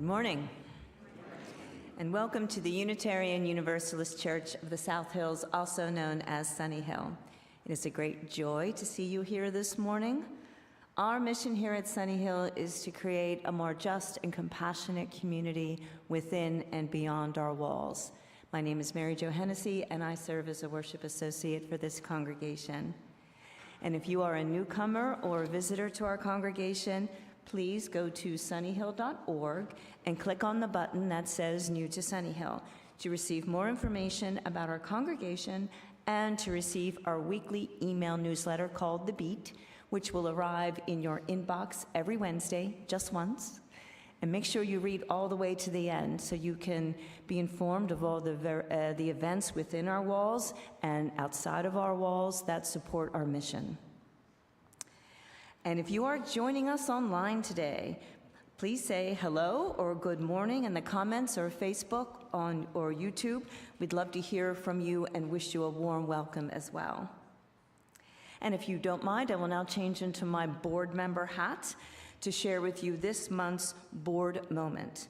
Good morning, and welcome to the Unitarian Universalist Church of the South Hills, also known as Sunnyhill. It is a great joy to see you here this morning. Our mission here at Sunnyhill is to create a more just and compassionate community within and beyond our walls. My name is Mary Jo Hennessy, and I serve as a worship associate for this congregation. And if you are a newcomer or a visitor to our congregation, please go to sunnyhill.org and click on the button that says New to Sunnyhill to receive more information about our congregation and to receive our weekly email newsletter called The Beat, which will arrive in your inbox every Wednesday, just once. And make sure you read all the way to the end so you can be informed of all the events within our walls and outside of our walls that support our mission. And if you are joining us online today, please say hello or good morning in the comments or Facebook or YouTube. We'd love to hear from you and wish you a warm welcome as well. And if you don't mind, I will now change into my board member hat to share with you this month's board moment.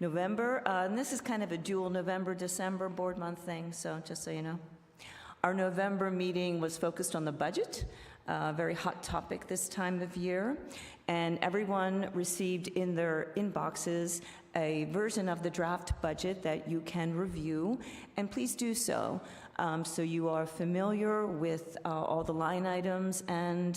November, and this is kind of a dual November-December board month thing, so just so you know. Our November meeting was focused on the budget, a very hot topic this time of year, and everyone received in their inboxes a version of the draft budget that you can review, and please do so. So you are familiar with all the line items and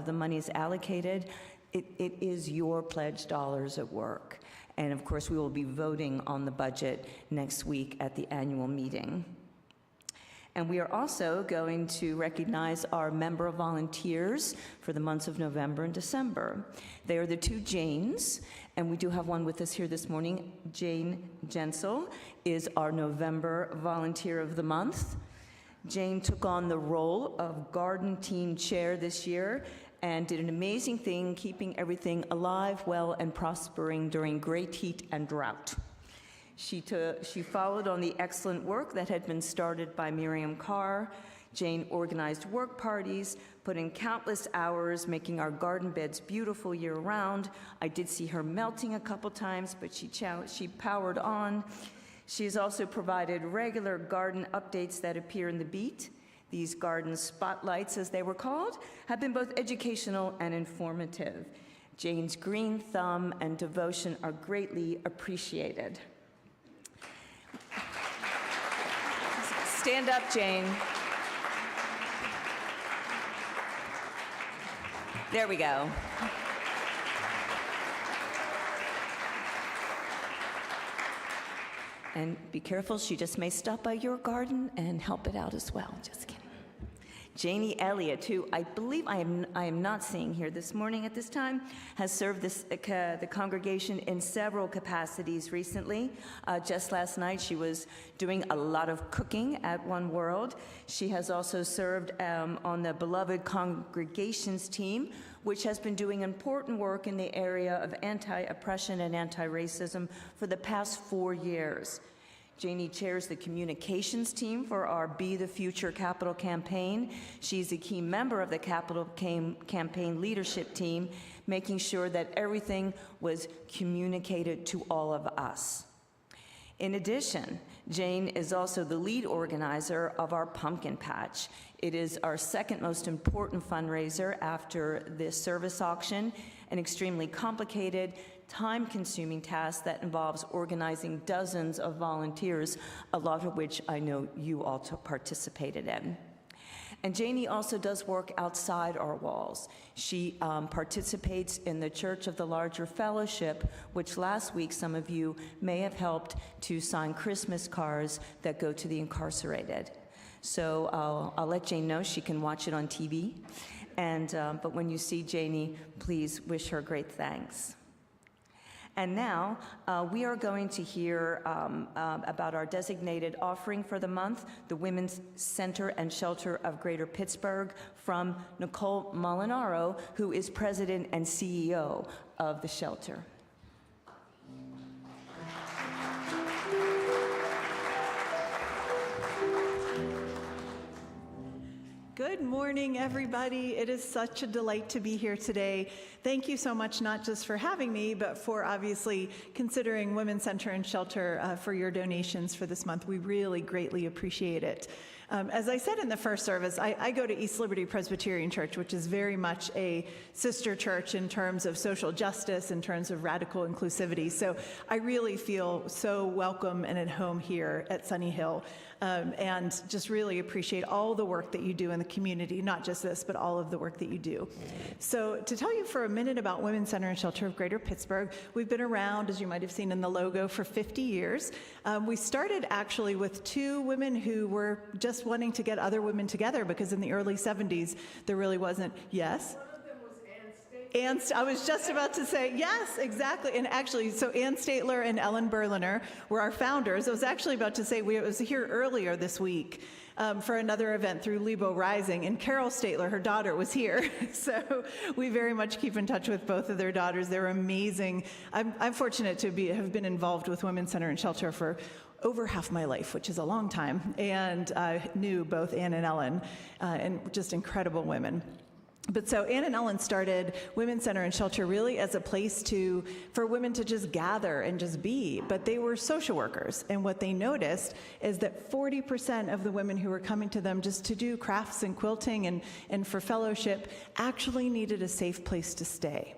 the monies allocated. It is your pledged dollars at work. And of course, we will be voting on the budget next week at the annual meeting. And we are also going to recognize our member volunteers for the months of November and December. They are the two Janes, and we do have one with us here this morning. Jane Jensel is our November Volunteer of the Month. Jane took on the role of garden team chair this year and did an amazing thing, keeping everything alive, well, and prospering during great heat and drought. She followed on the excellent work that had been started by Miriam Carr. Jane organized work parties, put in countless hours making our garden beds beautiful year-round. I did see her melting a couple times, but she powered on. She has also provided regular garden updates that appear in the Beat. These garden spotlights, as they were called, have been both educational and informative. Jane's green thumb and devotion are greatly appreciated. Stand up, Jane. There we go. And be careful, she just may stop by your garden and help it out as well. Just kidding. Janie Elliott, who I believe I am not seeing here this morning at this time, has served the congregation in several capacities recently. Just last night, she was doing a lot of cooking at One World. She has also served on the beloved congregations team, which has been doing important work in the area of anti-oppression and anti-racism for the past 4 years. Janie chairs the communications team for our Be the Future Capital campaign. She's a key member of the Capital campaign leadership team, making sure that everything was communicated to all of us. In addition, Jane is also the lead organizer of our pumpkin patch. It is our second most important fundraiser after the service auction, an extremely complicated, time-consuming task that involves organizing dozens of volunteers, a lot of which I know you all participated in. And Janie also does work outside our walls. She participates in the Church of the Larger Fellowship, which last week some of you may have helped to sign Christmas cards that go to the incarcerated. So I'll let Jane know she can watch it on TV. And, but when you see Janie, please wish her great thanks. And now, we are going to hear about our designated offering for the month, the Women's Center and Shelter of Greater Pittsburgh, from Nicole Molinaro, who is President and CEO of the shelter. Good morning. morning, everybody. It is such a delight to be here today. Thank you so much, not just for having me, but for obviously considering Women's Center and Shelter for your donations for this month. We really greatly appreciate it. As I said in the first service, I go to East Liberty Presbyterian Church, which is very much a sister church in terms of social justice, in terms of radical inclusivity. So I really feel so welcome and at home here at Sunnyhill, and just really appreciate all the work that you do in the community, not just this, but all of the work that you do. So to tell you for a minute about Women's Center and Shelter of Greater Pittsburgh, we've been around, as you might have seen in the logo, for 50 years. We started actually with 2 women who were just wanting to get other women together, because in the early 70s, there really wasn't, yes? One of them was Ann Statler. I was just about to say, yes, exactly. And actually, so Ann Statler and Ellen Berliner were our founders. I was actually about to say, I was here earlier this week for another event through Lebo Rising, and Carol Statler, her daughter, was here. So we very much keep in touch with both of their daughters. They're amazing. I'm fortunate to have been involved with Women's Center and Shelter for over half my life, which is a long time, and knew both Ann and Ellen, and just incredible women. But so Ann and Ellen started Women's Center and Shelter really as a place for women to just gather and just be, but they were social workers, and what they noticed is that 40% of the women who were coming to them just to do crafts and quilting and for fellowship actually needed a safe place to stay.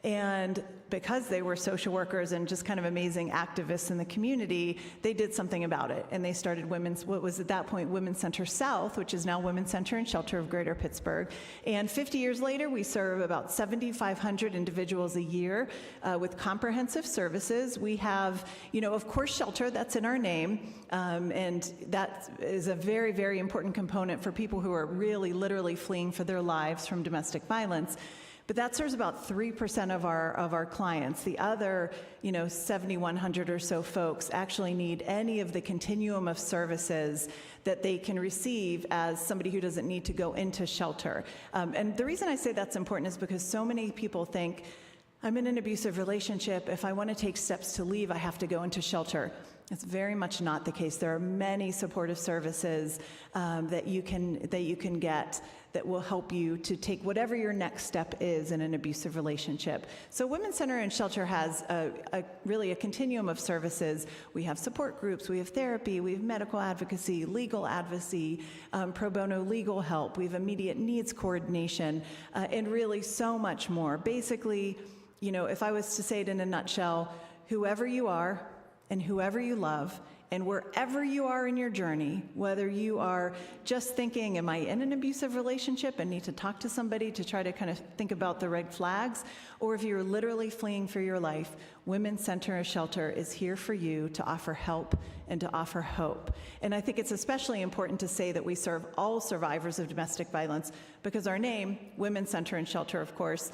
And because they were social workers and just kind of amazing activists in the community, they did something about it. And they started what was at that point Women's Center South, which is now Women's Center and Shelter of Greater Pittsburgh. And 50 years later, we serve about 7,500 individuals a year with comprehensive services. We have, of course, shelter, that's in our name. And that is a very, very important component for people who are really literally fleeing for their lives from domestic violence. But that serves about 3% of our clients. The other, 7,100 or so folks actually need any of the continuum of services that they can receive as somebody who doesn't need to go into shelter. And the reason I say that's important is because so many people think, I'm in an abusive relationship. If I want to take steps to leave, I have to go into shelter. It's very much not the case. There are many supportive services that you can get that will help you to take whatever your next step is in an abusive relationship. So Women's Center and Shelter has really a continuum of services. We have support groups, we have therapy, we have medical advocacy, legal advocacy, pro bono legal help, we have immediate needs coordination, and really so much more. Basically, if I was to say it in a nutshell, whoever you are and whoever you love, and wherever you are in your journey, whether you are just thinking, am I in an abusive relationship and need to talk to somebody to try to kind of think about the red flags, or if you're literally fleeing for your life, Women's Center and Shelter is here for you to offer help and to offer hope. And I think it's especially important to say that we serve all survivors of domestic violence, because our name, Women's Center and Shelter, of course,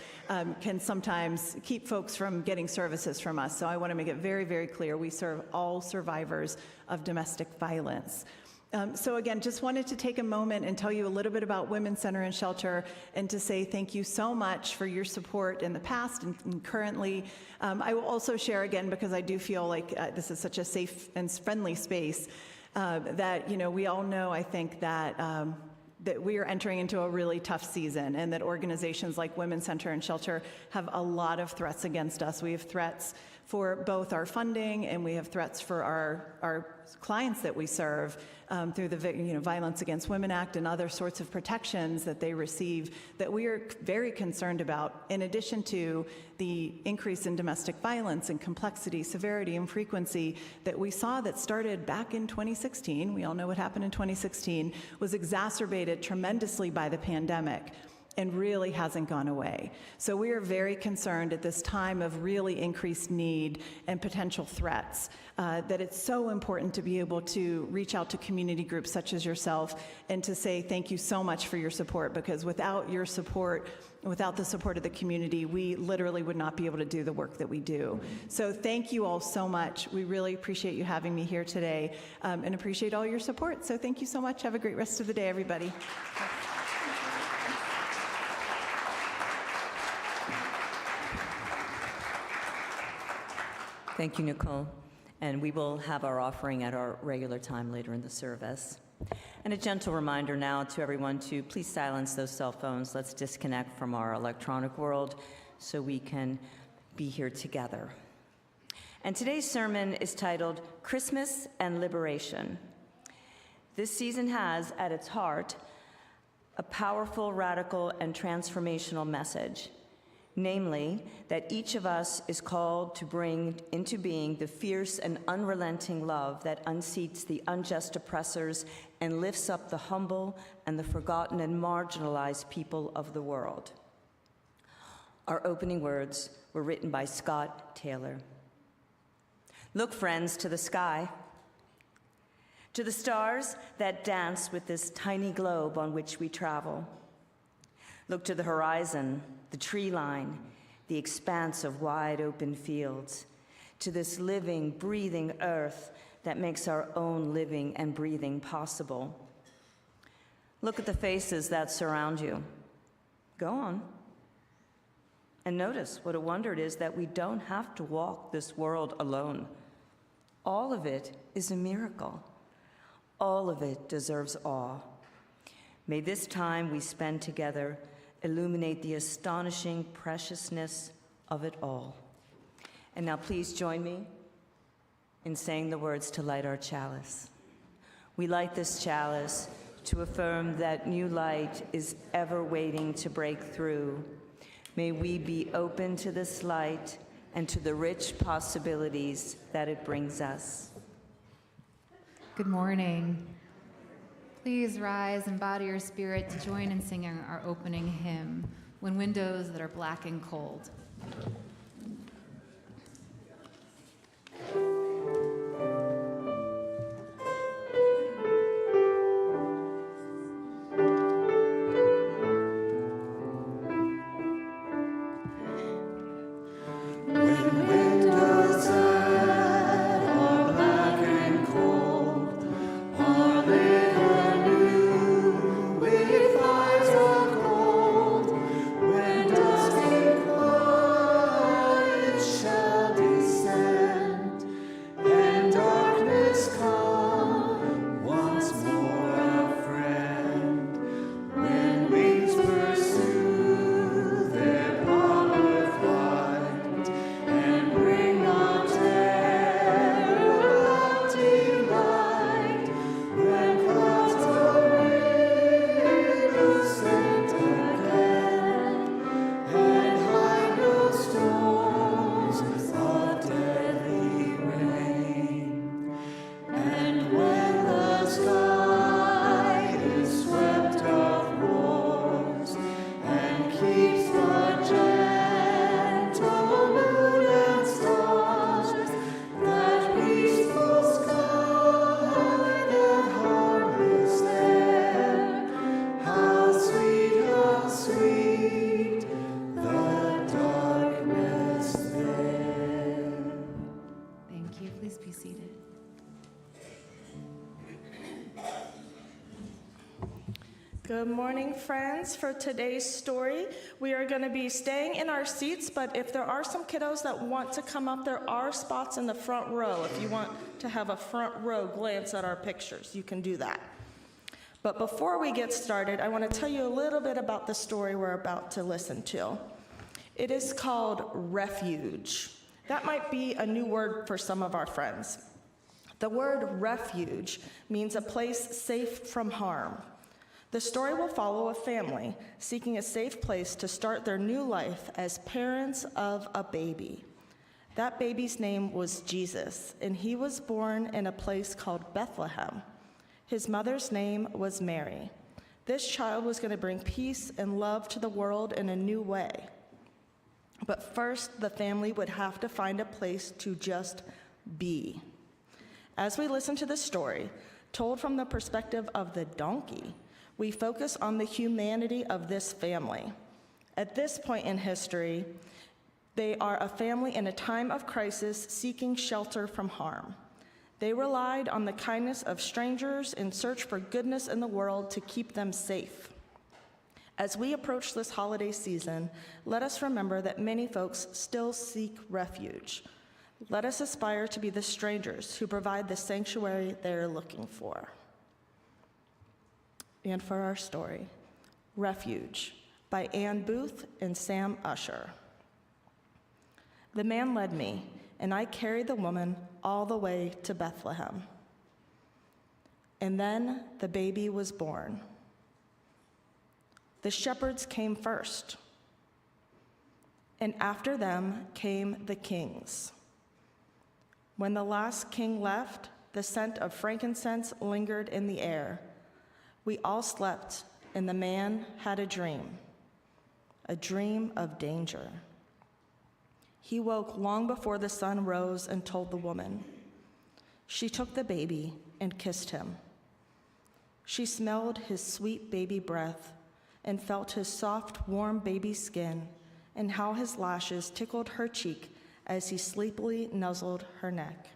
can sometimes keep folks from getting services from us. So I want to make it very, very clear, we serve all survivors of domestic violence. So again, just wanted to take a moment and tell you a little bit about Women's Center and Shelter, and to say thank you so much for your support in the past and currently. I will also share again, because I do feel like this is such a safe and friendly space, that we all know, I think, that that we are entering into a really tough season, and that organizations like Women's Center and Shelter have a lot of threats against us. We have threats for both our funding, and we have threats for our clients that we serve through the Violence Against Women Act and other sorts of protections that they receive, that we are very concerned about, in addition to the increase in domestic violence and complexity, severity, and frequency that we saw that started back in 2016. We all know what happened in 2016, was exacerbated tremendously by the pandemic, and really hasn't gone away. So we are very concerned at this time of really increased need and potential threats, that it's so important to be able to reach out to community groups such as yourself and to say thank you so much for your support, because without your support, without the support of the community, we literally would not be able to do the work that we do. So thank you all so much. We really appreciate you having me here today, and appreciate all your support. So thank you so much. Have a great rest of the day, everybody. Thank you, Nicole. And we will have our offering at our regular time later in the service. And a gentle reminder now to everyone to please silence those cell phones. Let's disconnect from our electronic world so we can be here together. And today's sermon is titled Christmas and Liberation. This season has at its heart a powerful, radical, and transformational message, namely that each of us is called to bring into being the fierce and unrelenting love that unseats the unjust oppressors and lifts up the humble and the forgotten and marginalized people of the world. Our opening words were written by Scott Taylor. Look, friends, to the sky, to the stars that dance with this tiny globe on which we travel. Look to the horizon, the tree line, the expanse of wide open fields, to this living, breathing earth that makes our own living and breathing possible. Look at the faces that surround you. Go on. And notice what a wonder it is that we don't have to walk this world alone. All of it is a miracle. All of it deserves awe. May this time we spend together illuminate the astonishing preciousness of it all. And now please join me in saying the words to light our chalice. We light this chalice to affirm that new light is ever waiting to break through. May we be open to this light and to the rich possibilities that it brings us. Good morning. Please rise and bow to your spirit to join in singing our opening hymn, When Windows That Are Black and Cold. Good morning, friends. For today's story, we are going to be staying in our seats, but if there are some kiddos that want to come up, there are spots in the front row. If you want to have a front row glance at our pictures, you can do that. But before we get started, I want to tell you a little bit about the story we're about to listen to. It is called Refuge. That might be a new word for some of our friends. The word refuge means a place safe from harm. The story will follow a family seeking a safe place to start their new life as parents of a baby. That baby's name was Jesus, and he was born in a place called Bethlehem. His mother's name was Mary. This child was going to bring peace and love to the world in a new way. But first, the family would have to find a place to just be. As we listen to the story, told from the perspective of the donkey, we focus on the humanity of this family. At this point in history, they are a family in a time of crisis seeking shelter from harm. They relied on the kindness of strangers in search for goodness in the world to keep them safe. As we approach this holiday season, let us remember that many folks still seek refuge. Let us aspire to be the strangers who provide the sanctuary they're looking for. and for our story, Refuge by Ann Booth and Sam Usher. The man led me, and I carried the woman all the way to Bethlehem. And then the baby was born. The shepherds came first, and after them came the kings. When the last king left, the scent of frankincense lingered in the air. We all slept, and the man had a dream of danger. He woke long before the sun rose and told the woman. She took the baby and kissed him. She smelled his sweet baby breath and felt his soft, warm baby skin and how his lashes tickled her cheek as he sleepily nuzzled her neck.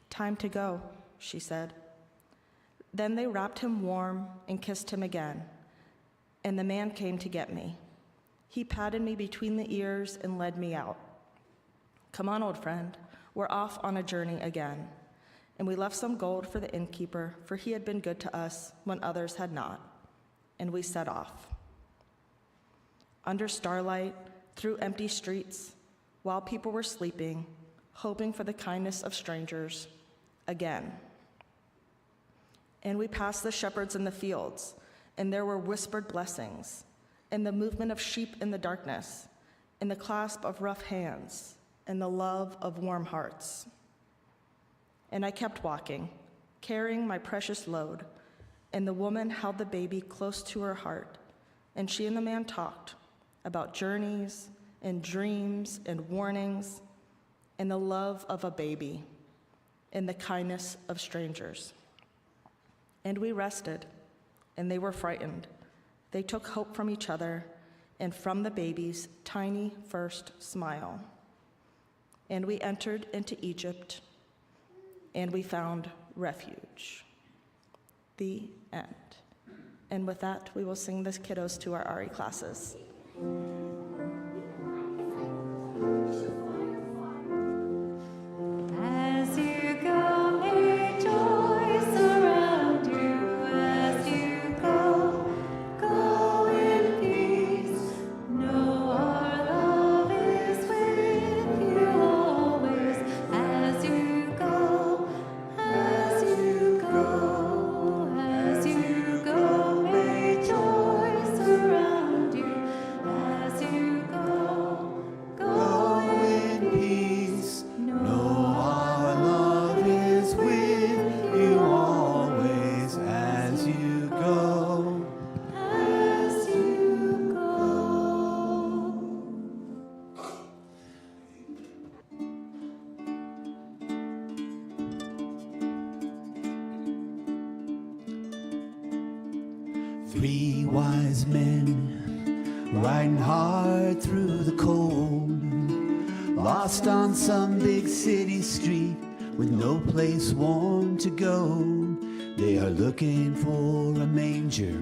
"Time to go," she said. Then they wrapped him warm and kissed him again, and the man came to get me. He patted me between the ears and led me out. "Come on, old friend, we're off on a journey again." And we left some gold for the innkeeper, for he had been good to us when others had not. And we set off. Under starlight, through empty streets, while people were sleeping, hoping for the kindness of strangers, again. And we passed the shepherds in the fields, and there were whispered blessings, and the movement of sheep in the darkness, and the clasp of rough hands, and the love of warm hearts. And I kept walking, carrying my precious load, and the woman held the baby close to her heart, and she and the man talked about journeys and dreams and warnings and the love of a baby and the kindness of strangers. And we rested, and they were frightened. They took hope from each other and from the baby's tiny first smile. And we entered into Egypt, and we found refuge. The end. And with that, we will sing the kiddos to our RE classes. As you go, may joy surround you. As you go, go in peace. Know our love is with you always. As you go, as you go, as you go, may joy surround you. As you go, go in peace. Know our love is with you always as you go. As you go. 3 wise men riding hard through the cold, lost on some big city street with no place warm to go. They are looking for a manger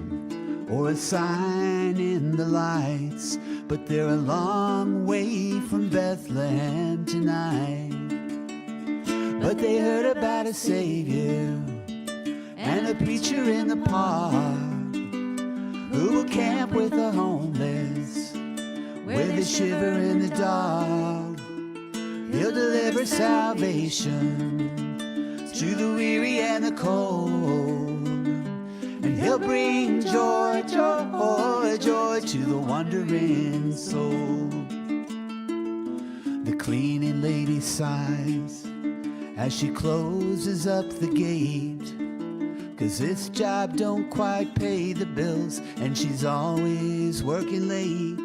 or a sign in the lights, but they're a long way from Bethlehem tonight. But they heard about a Savior and a preacher in the park who will camp with the homeless where they shiver in the dark. He'll deliver salvation to the weary and the cold, and he'll bring joy, joy, joy to the wandering soul. The cleaning lady sighs as she closes up the gate, 'cause this job don't quite pay the bills, and she's always working late.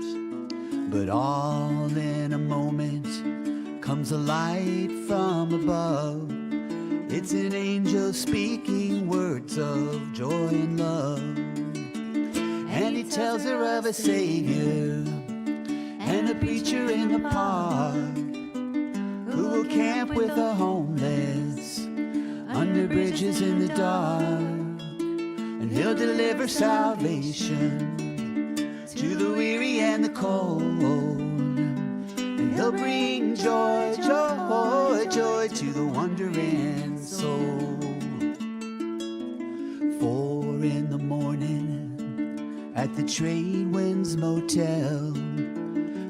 But all in a moment comes a light from above. It's an angel speaking words of joy and love. And he tells her of a Savior and a preacher in the park who will camp with the homeless under bridges in the dark. And he'll deliver salvation to the weary and the cold. And he'll bring joy, joy, joy to the wandering soul. 4 in the morning, at the Trade Winds Motel.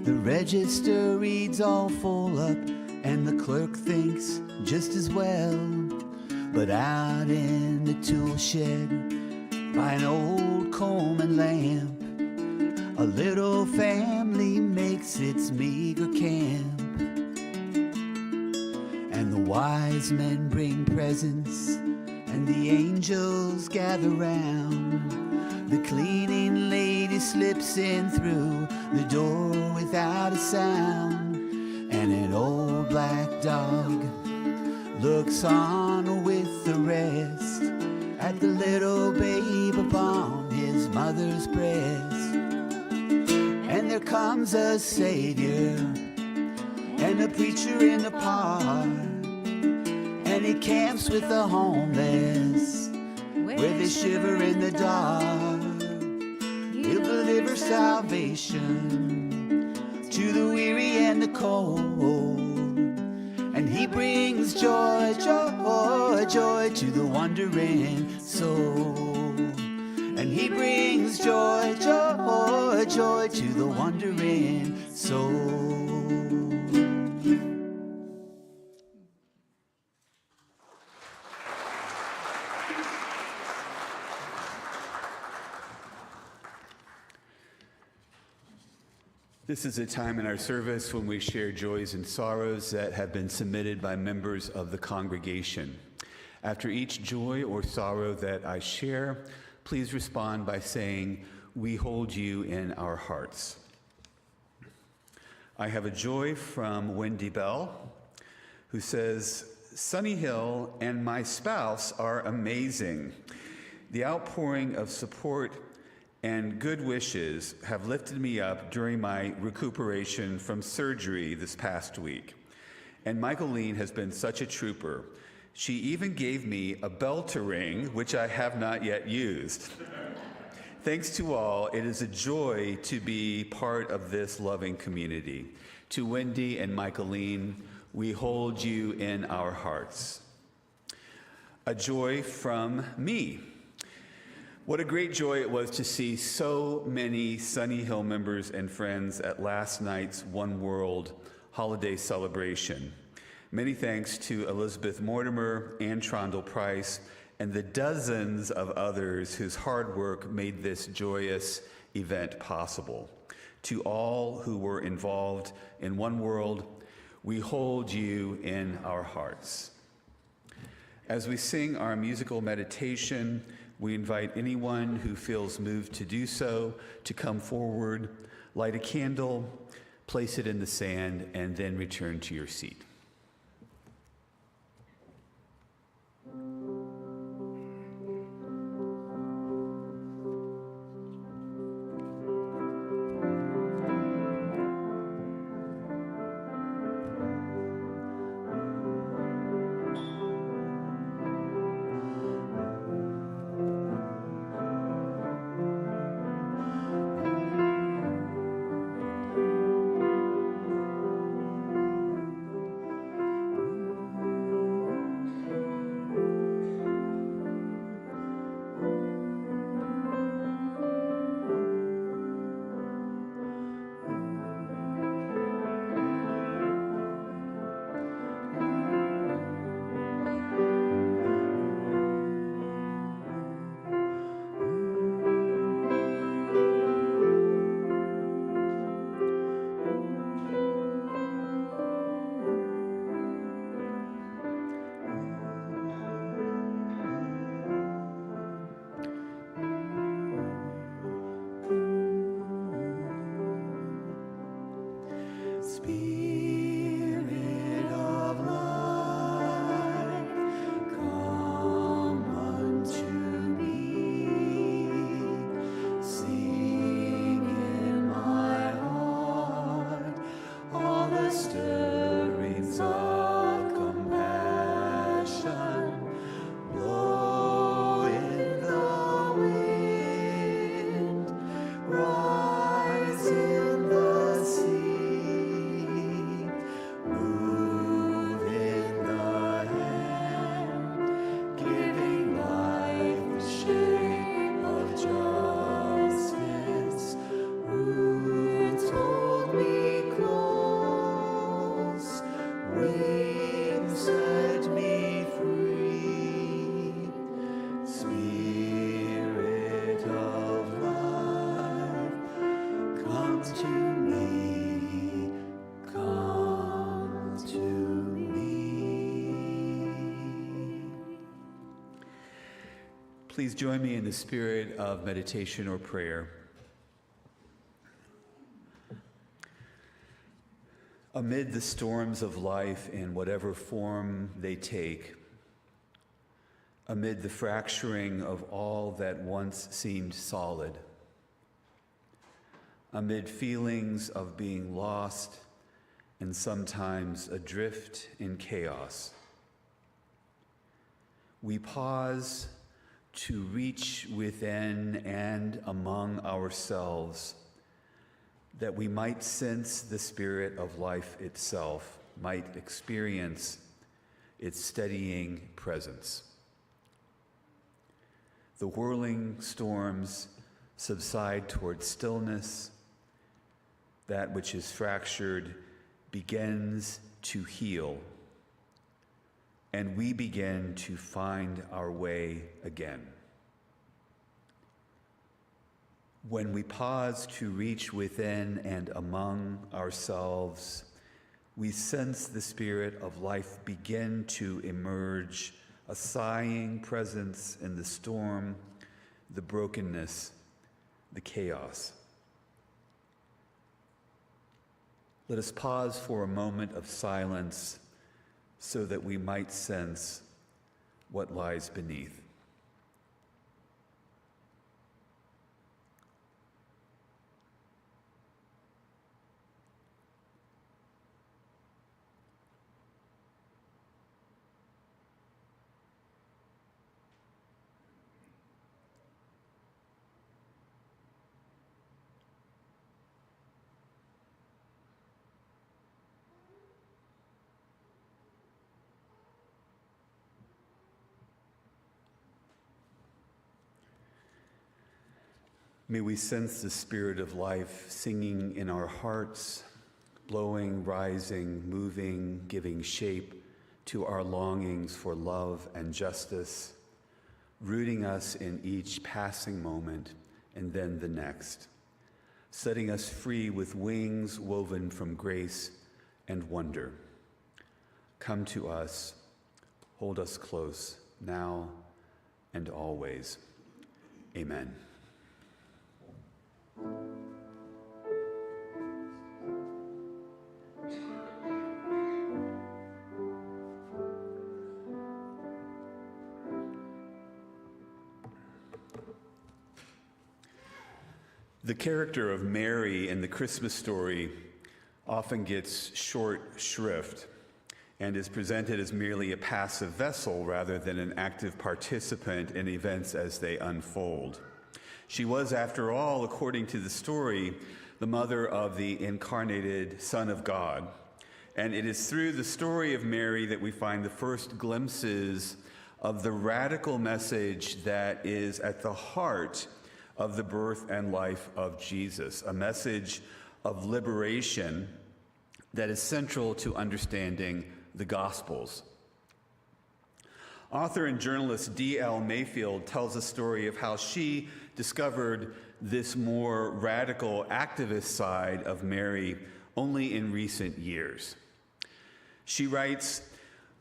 The register reads all full up, and the clerk thinks just as well. But out in the tool shed, by an old comb and lamp, a little family makes its meager camp. And the wise men bring presents, and the angels gather round. The cleaning lady slips in through the door without a sound. And an old black dog looks on with the rest at the little babe upon his mother's breast. And there comes a savior and a preacher in the park, and he camps with the homeless where they shiver in the dark. He'll deliver salvation to the weary and the cold, and he brings joy, joy, joy to the wandering soul. And he brings joy, joy, joy to the wandering soul. This is a time in our service when we share joys and sorrows that have been submitted by members of the congregation. After each joy or sorrow that I share, please respond by saying, "We hold you in our hearts." I have a joy from Wendy Bell, who says, "Sunnyhill and my spouse are amazing. The outpouring of support and good wishes have lifted me up during my recuperation from surgery this past week. And Michaeline has been such a trooper. She even gave me a bell to ring, which I have not yet used. Thanks to all, it is a joy to be part of this loving community. To Wendy and Michaeline, we hold you in our hearts." A joy from me. What a great joy it was to see so many Sunnyhill members and friends at last night's One World holiday celebration. Many thanks to Elizabeth Mortimer, Ann Trondle Price, and the dozens of others whose hard work made this joyous event possible. To all who were involved in One World, we hold you in our hearts. As we sing our musical meditation, we invite anyone who feels moved to do so to come forward, light a candle, place it in the sand, and then return to your seat. Please join me in the spirit of meditation or prayer. Amid the storms of life in whatever form they take, amid the fracturing of all that once seemed solid, amid feelings of being lost and sometimes adrift in chaos, we pause to reach within and among ourselves that we might sense the spirit of life itself, might experience its steadying presence. The whirling storms subside toward stillness. That which is fractured begins to heal, and we begin to find our way again. When we pause to reach within and among ourselves, we sense the spirit of life begin to emerge, a sighing presence in the storm, the brokenness, the chaos. Let us pause for a moment of silence so that we might sense what lies beneath. May we sense the spirit of life singing in our hearts, blowing, rising, moving, giving shape to our longings for love and justice, rooting us in each passing moment and then the next, setting us free with wings woven from grace and wonder. Come to us, hold us close, now and always. Amen. The character of Mary in the Christmas story often gets short shrift and is presented as merely a passive vessel rather than an active participant in events as they unfold. She was, after all, according to the story, the mother of the incarnated Son of God. And it is through the story of Mary that we find the first glimpses of the radical message that is at the heart of the birth and life of Jesus, a message of liberation that is central to understanding the Gospels. Author and journalist D.L. Mayfield tells a story of how she discovered this more radical activist side of Mary only in recent years. She writes,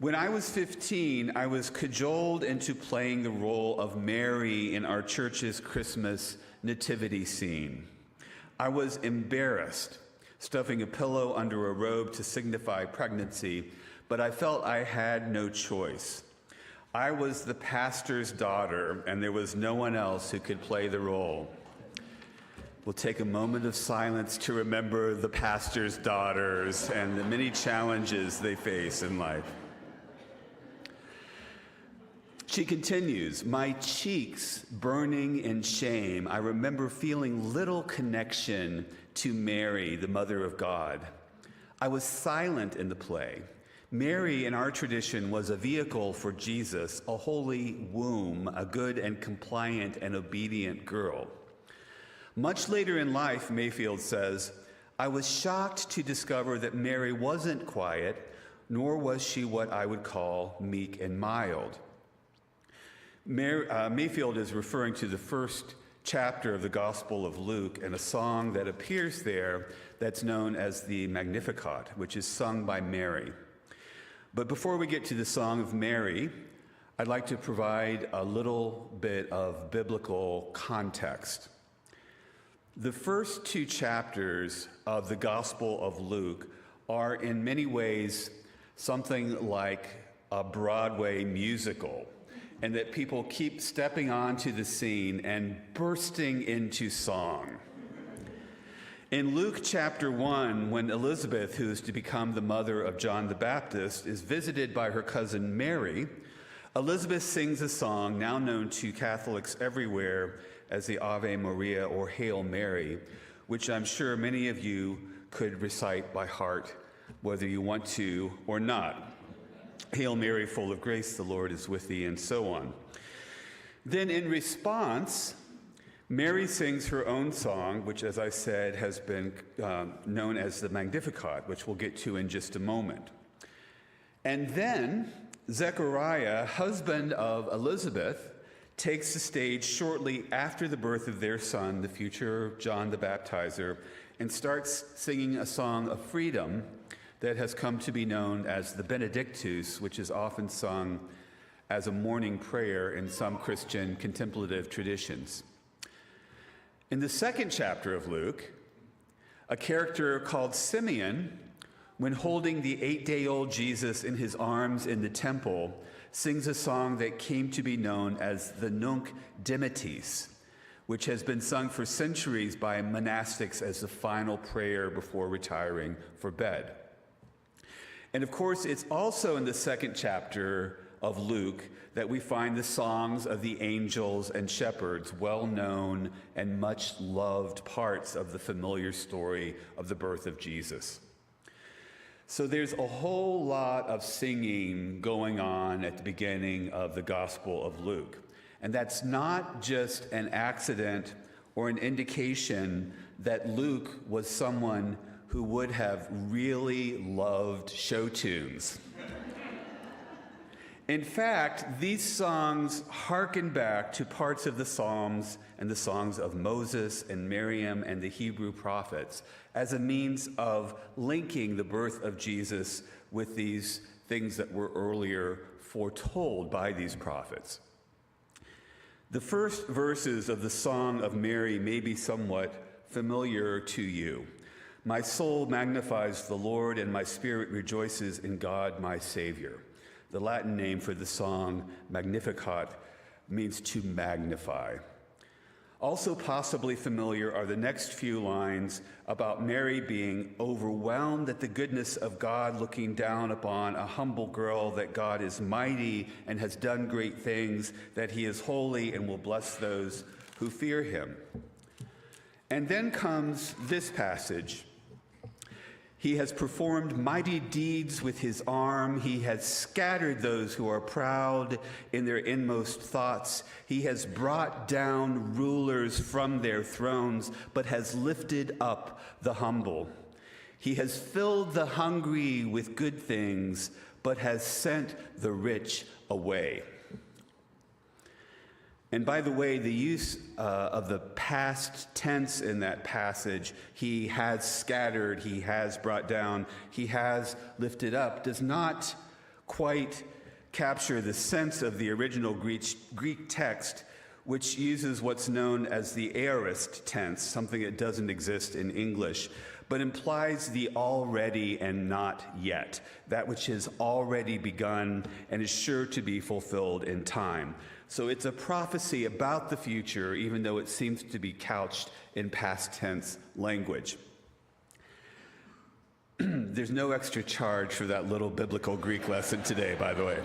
"When I was 15, I was cajoled into playing the role of Mary in our church's Christmas nativity scene. I was embarrassed, stuffing a pillow under a robe to signify pregnancy, but I felt I had no choice. I was the pastor's daughter, and there was no one else who could play the role." We'll take a moment of silence to remember the pastor's daughters and the many challenges they face in life. She continues, "My cheeks burning in shame, I remember feeling little connection to Mary, the Mother of God. I was silent in the play. Mary, in our tradition, was a vehicle for Jesus, a holy womb, a good and compliant and obedient girl. Much later in life," Mayfield says, "I was shocked to discover that Mary wasn't quiet, nor was she what I would call meek and mild." Mayfield is referring to the first chapter of the Gospel of Luke and a song that appears there that's known as the Magnificat, which is sung by Mary. But before we get to the Song of Mary, I'd like to provide a little bit of biblical context. The first two chapters of the Gospel of Luke are in many ways something like a Broadway musical, and that people keep stepping onto the scene and bursting into song. In Luke chapter 1, when Elizabeth, who is to become the mother of John the Baptist, is visited by her cousin Mary, Elizabeth sings a song now known to Catholics everywhere as the Ave Maria or Hail Mary, which I'm sure many of you could recite by heart, whether you want to or not. Hail Mary, full of grace, the Lord is with thee, and so on. Then in response, Mary sings her own song, which, as I said, has been known as the Magnificat, which we'll get to in just a moment. And then Zechariah, husband of Elizabeth, takes the stage shortly after the birth of their son, the future John the Baptizer, and starts singing a song of freedom that has come to be known as the Benedictus, which is often sung as a morning prayer in some Christian contemplative traditions. In the second chapter of Luke, a character called Simeon, when holding the 8-day-old Jesus in his arms in the temple, sings a song that came to be known as the Nunc Dimittis, which has been sung for centuries by monastics as the final prayer before retiring for bed. And of course, it's also in the second chapter of Luke that we find the songs of the angels and shepherds, well-known and much-loved parts of the familiar story of the birth of Jesus. So there's a whole lot of singing going on at the beginning of the Gospel of Luke. And that's not just an accident or an indication that Luke was someone who would have really loved show tunes. In fact, these songs hearken back to parts of the Psalms and the songs of Moses and Miriam and the Hebrew prophets as a means of linking the birth of Jesus with these things that were earlier foretold by these prophets. The first verses of the Song of Mary may be somewhat familiar to you. My soul magnifies the Lord, and my spirit rejoices in God, my Savior. The Latin name for the song, Magnificat, means to magnify. Also possibly familiar are the next few lines about Mary being overwhelmed at the goodness of God, looking down upon a humble girl, that God is mighty and has done great things, that he is holy and will bless those who fear him. And then comes this passage. He has performed mighty deeds with his arm. He has scattered those who are proud in their inmost thoughts. He has brought down rulers from their thrones, but has lifted up the humble. He has filled the hungry with good things, but has sent the rich away. And by the way, the use of the past tense in that passage, he has scattered, he has brought down, he has lifted up, does not quite capture the sense of the original Greek text, which uses what's known as the aorist tense, something that doesn't exist in English, but implies the already and not yet, that which has already begun and is sure to be fulfilled in time. So it's a prophecy about the future, even though it seems to be couched in past tense language. There's no extra charge for that little biblical Greek lesson today, by the way.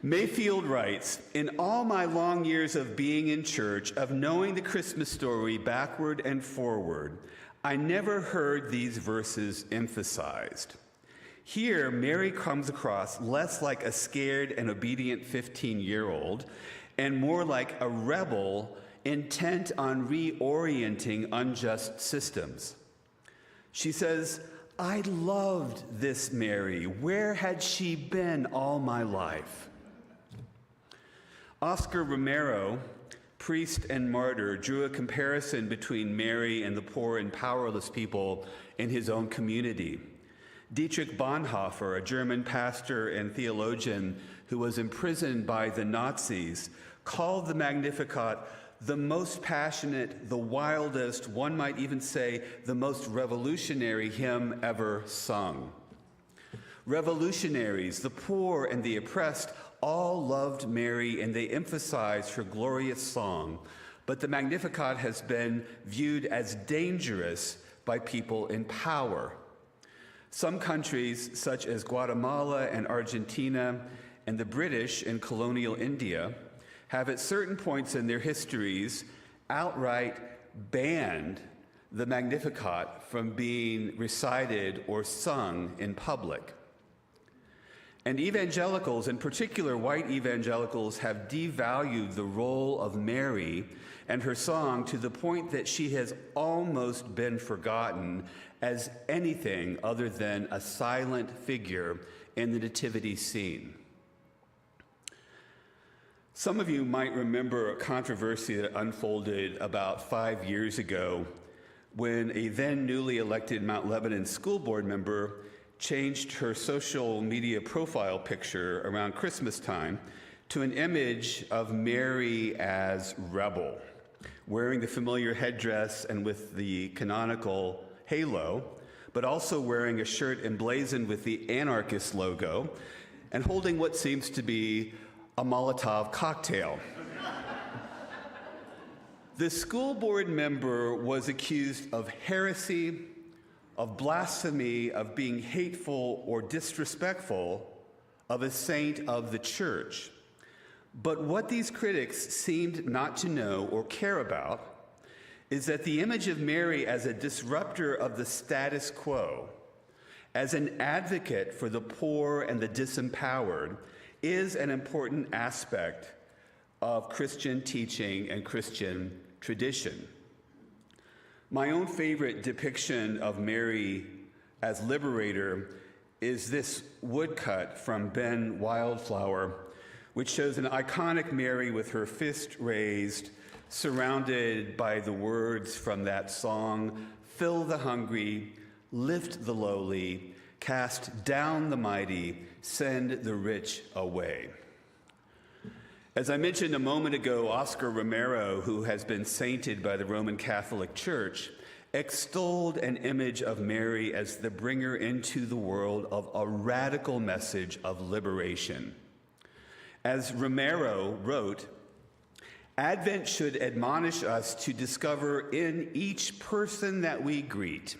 Mayfield writes, in all my long years of being in church, of knowing the Christmas story backward and forward, I never heard these verses emphasized. Here, Mary comes across less like a scared and obedient 15-year-old and more like a rebel intent on reorienting unjust systems. She says, I loved this Mary. Where had she been all my life? Oscar Romero, priest and martyr, drew a comparison between Mary and the poor and powerless people in his own community. Dietrich Bonhoeffer, a German pastor and theologian who was imprisoned by the Nazis, called the Magnificat the most passionate, the wildest, one might even say the most revolutionary hymn ever sung. Revolutionaries, the poor and the oppressed, all loved Mary and they emphasized her glorious song, but the Magnificat has been viewed as dangerous by people in power. Some countries, such as Guatemala and Argentina and the British in colonial India, have at certain points in their histories outright banned the Magnificat from being recited or sung in public. And evangelicals, in particular white evangelicals, have devalued the role of Mary and her song to the point that she has almost been forgotten as anything other than a silent figure in the nativity scene. Some of you might remember a controversy that unfolded about 5 years ago when a then newly elected Mount Lebanon school board member changed her social media profile picture around Christmas time to an image of Mary as rebel, wearing the familiar headdress and with the canonical halo, but also wearing a shirt emblazoned with the anarchist logo and holding what seems to be a Molotov cocktail. The school board member was accused of heresy, of blasphemy, of being hateful or disrespectful of a saint of the church. But what these critics seemed not to know or care about is that the image of Mary as a disruptor of the status quo, as an advocate for the poor and the disempowered, is an important aspect of Christian teaching and Christian tradition. My own favorite depiction of Mary as liberator is this woodcut from Ben Wildflower, which shows an iconic Mary with her fist raised, surrounded by the words from that song, "Fill the hungry, lift the lowly, cast down the mighty, send the rich away." As I mentioned a moment ago, Oscar Romero, who has been sainted by the Roman Catholic Church, extolled an image of Mary as the bringer into the world of a radical message of liberation. As Romero wrote, "Advent should admonish us to discover in each person that we greet,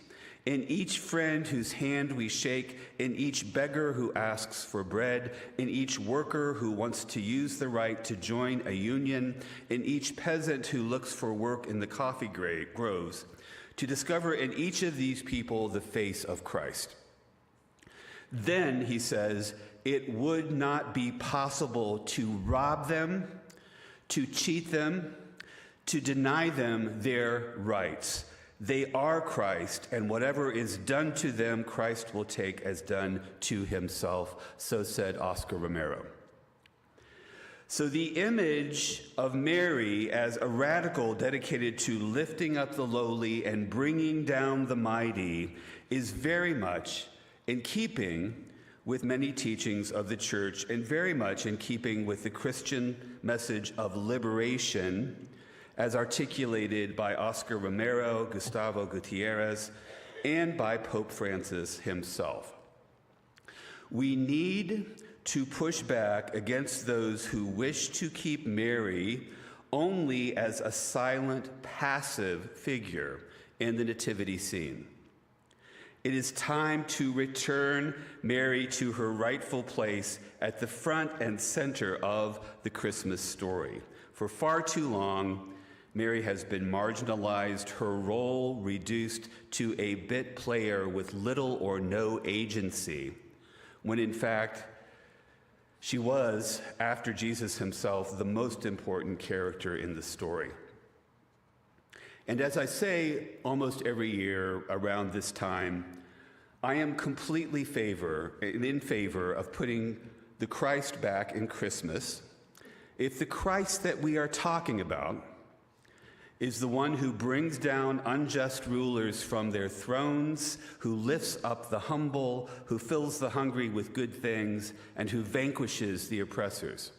in each friend whose hand we shake, in each beggar who asks for bread, in each worker who wants to use the right to join a union, in each peasant who looks for work in the coffee groves, to discover in each of these people the face of Christ. Then," he says, "it would not be possible to rob them, to cheat them, to deny them their rights. They are Christ, and whatever is done to them, Christ will take as done to himself." So said Oscar Romero. So the image of Mary as a radical dedicated to lifting up the lowly and bringing down the mighty is very much in keeping with many teachings of the church and very much in keeping with the Christian message of liberation as articulated by Oscar Romero, Gustavo Gutierrez, and by Pope Francis himself. We need to push back against those who wish to keep Mary only as a silent, passive figure in the nativity scene. It is time to return Mary to her rightful place at the front and center of the Christmas story. For far too long, Mary has been marginalized, her role reduced to a bit player with little or no agency, when in fact, she was, after Jesus himself, the most important character in the story. And as I say almost every year around this time, I am completely in favor of putting the Christ back in Christmas if the Christ that we are talking about is the one who brings down unjust rulers from their thrones, who lifts up the humble, who fills the hungry with good things, and who vanquishes the oppressors.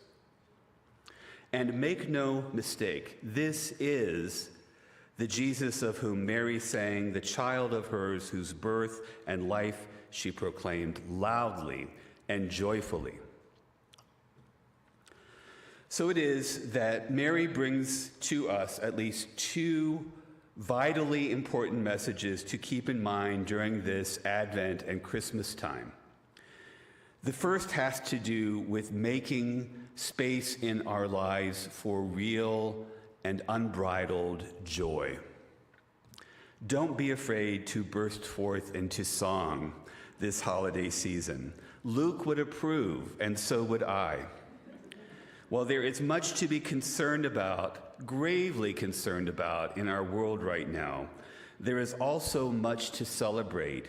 And make no mistake, this is the Jesus of whom Mary sang, the child of hers whose birth and life she proclaimed loudly and joyfully. So it is that Mary brings to us at least two vitally important messages to keep in mind during this Advent and Christmas time. The first has to do with making space in our lives for real and unbridled joy. Don't be afraid to burst forth into song this holiday season. Luke would approve, and so would I. While there is much to be concerned about, gravely concerned about in our world right now, there is also much to celebrate.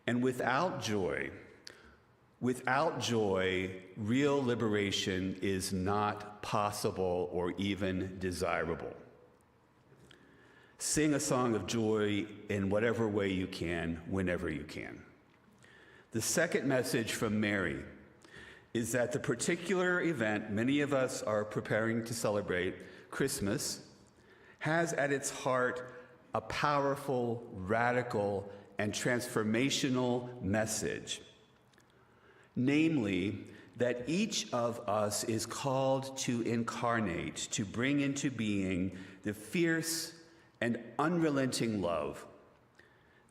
And without joy, real liberation is not possible or even desirable. Sing a song of joy in whatever way you can, whenever you can. The second message from Mary is that the particular event many of us are preparing to celebrate, Christmas, has at its heart a powerful, radical, and transformational message. Namely, that each of us is called to incarnate, to bring into being the fierce and unrelenting love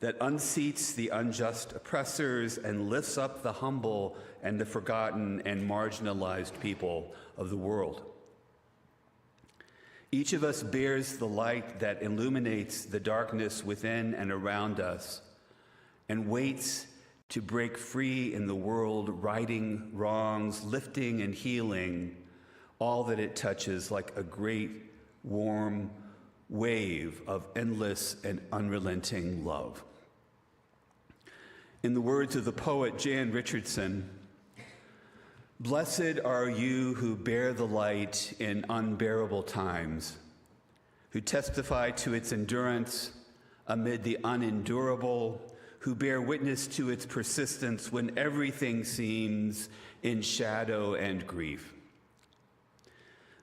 that unseats the unjust oppressors and lifts up the humble and the forgotten and marginalized people of the world. Each of us bears the light that illuminates the darkness within and around us and waits to break free in the world, righting wrongs, lifting and healing all that it touches like a great warm wave of endless and unrelenting love. In the words of the poet Jan Richardson, "Blessed are you who bear the light in unbearable times, who testify to its endurance amid the unendurable, who bear witness to its persistence when everything seems in shadow and grief.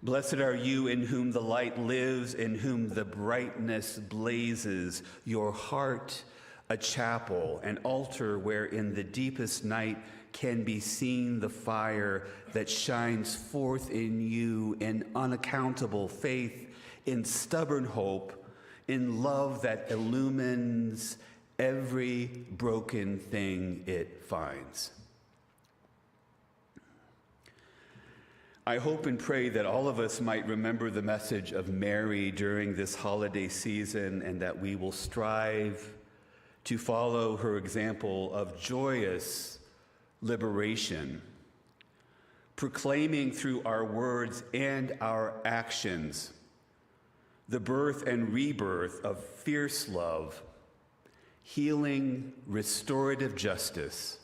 Blessed are you in whom the light lives, in whom the brightness blazes, your heart a chapel, an altar where in the deepest night can be seen the fire that shines forth in you in unaccountable faith, in stubborn hope, in love that illumines every broken thing it finds." I hope and pray that all of us might remember the message of Mary during this holiday season, and that we will strive to follow her example of joyous liberation, proclaiming through our words and our actions the birth and rebirth of fierce love, healing, restorative justice,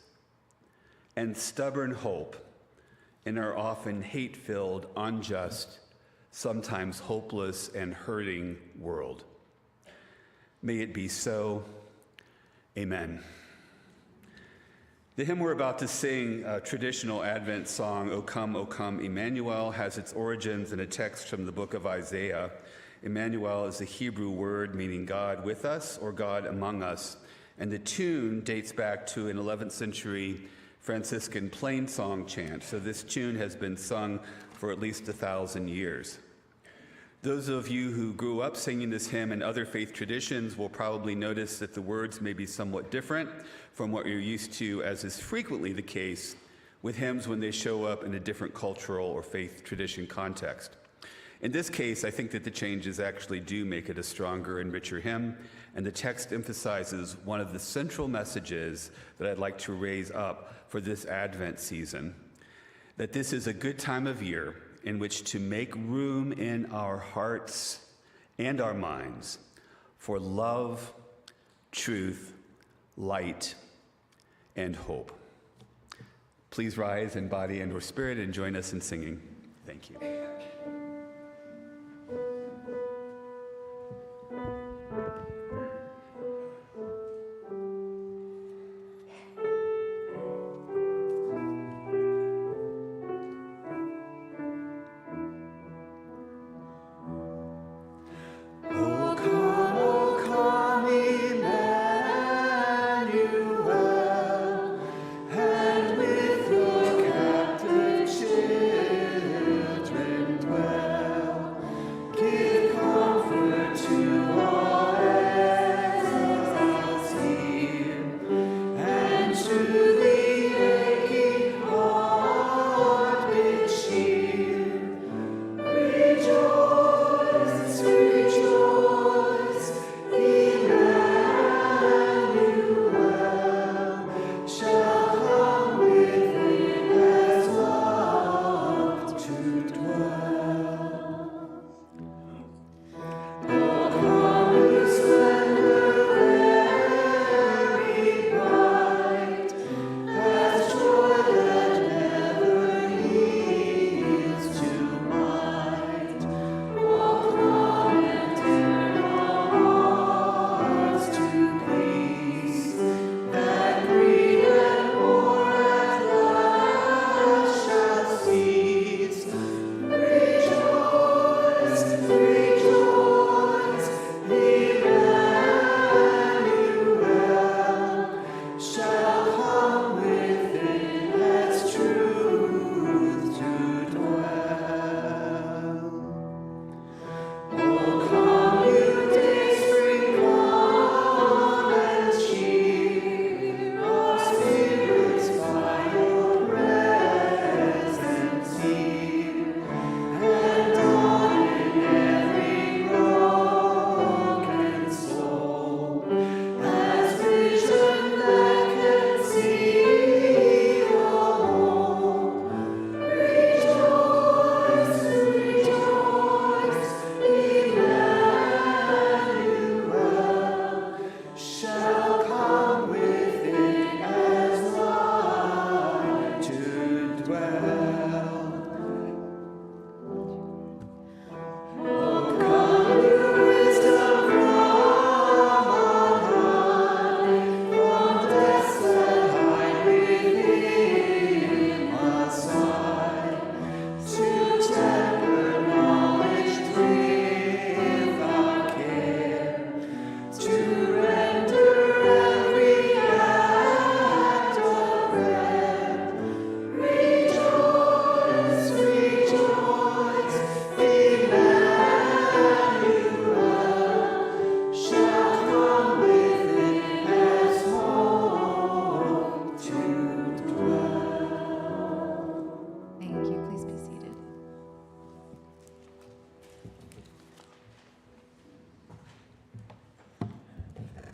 and stubborn hope in our often hate-filled, unjust, sometimes hopeless and hurting world. May it be so. Amen. The hymn we're about to sing, a traditional Advent song, O Come, Emmanuel, has its origins in a text from the book of Isaiah. Emmanuel is a Hebrew word meaning God with us or God among us, and the tune dates back to an 11th century Franciscan plain song chant, so this tune has been sung for at least 1,000 years. Those of you who grew up singing this hymn and other faith traditions will probably notice that the words may be somewhat different from what you're used to, as is frequently the case with hymns when they show up in a different cultural or faith tradition context. In this case, I think that the changes actually do make it a stronger and richer hymn, and the text emphasizes one of the central messages that I'd like to raise up for this Advent season, that this is a good time of year in which to make room in our hearts and our minds for love, truth, light, and hope. Please rise in body and or spirit and join us in singing. Thank you.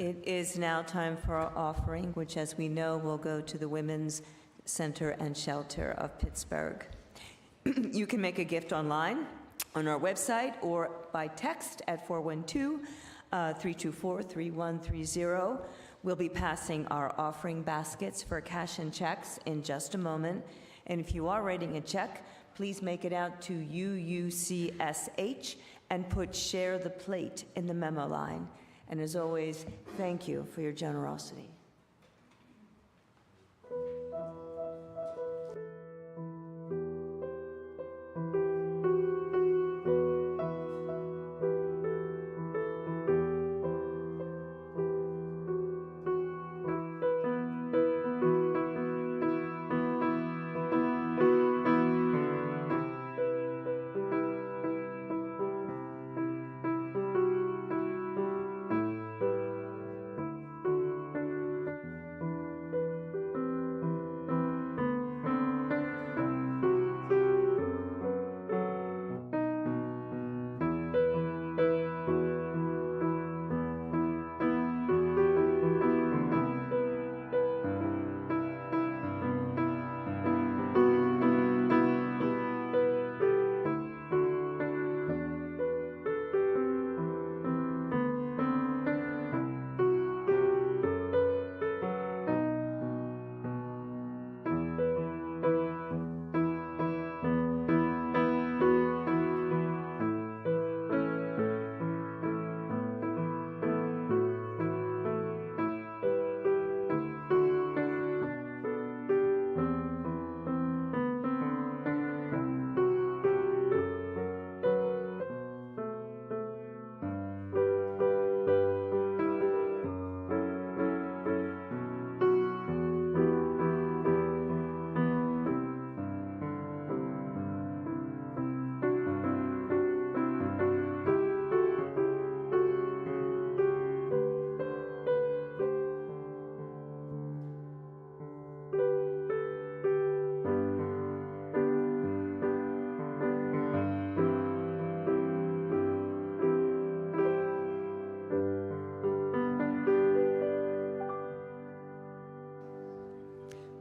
It is now time for our offering, which, as we know, will go to the Women's Center and Shelter of Pittsburgh. You can make a gift online on our website or by text at 412-324-3130. We'll be passing our offering baskets for cash and checks in just a moment. And if you are writing a check, please make it out to UUCSH and put "Share the Plate" in the memo line. And as always, thank you for your generosity.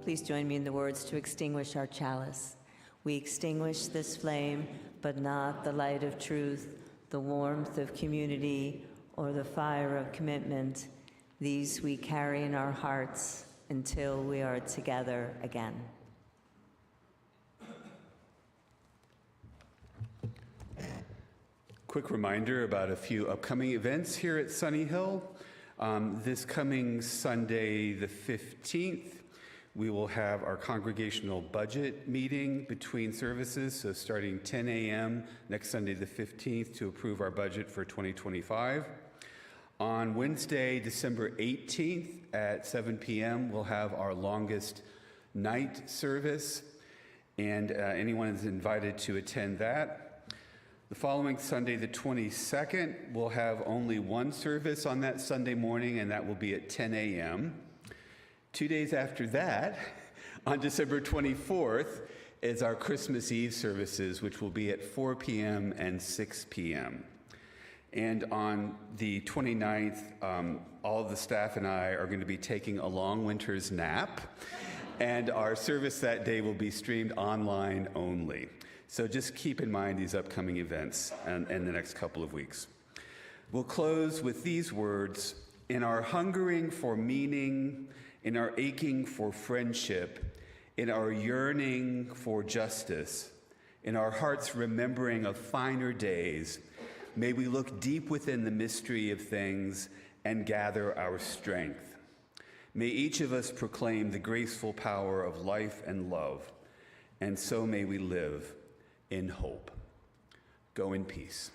Please join me in the words to extinguish our chalice. We extinguish this flame, but not the light of truth, the warmth of community, or the fire of commitment. These we carry in our hearts until we are together again. Quick reminder about a few upcoming events here at Sunnyhill. This coming Sunday, the 15th, we will have our congregational budget meeting between services, so starting 10 a.m. next Sunday, the 15th, to approve our budget for 2025. On Wednesday, December 18th at 7 p.m., we'll have our longest night service, and anyone is invited to attend that. The following Sunday, the 22nd, we'll have only one service on that Sunday morning, and that will be at 10 a.m. 2 days after that, on December 24th, is our Christmas Eve services, which will be at 4 p.m. and 6 p.m. And on the 29th, all of the staff and I are going to be taking a long winter's nap, and our service that day will be streamed online only. So just keep in mind these upcoming events in the next couple of weeks. We'll close with these words: in our hungering for meaning, in our aching for friendship, in our yearning for justice, in our hearts remembering of finer days, may we look deep within the mystery of things and gather our strength. May each of us proclaim the graceful power of life and love, and so may we live in hope. Go in peace.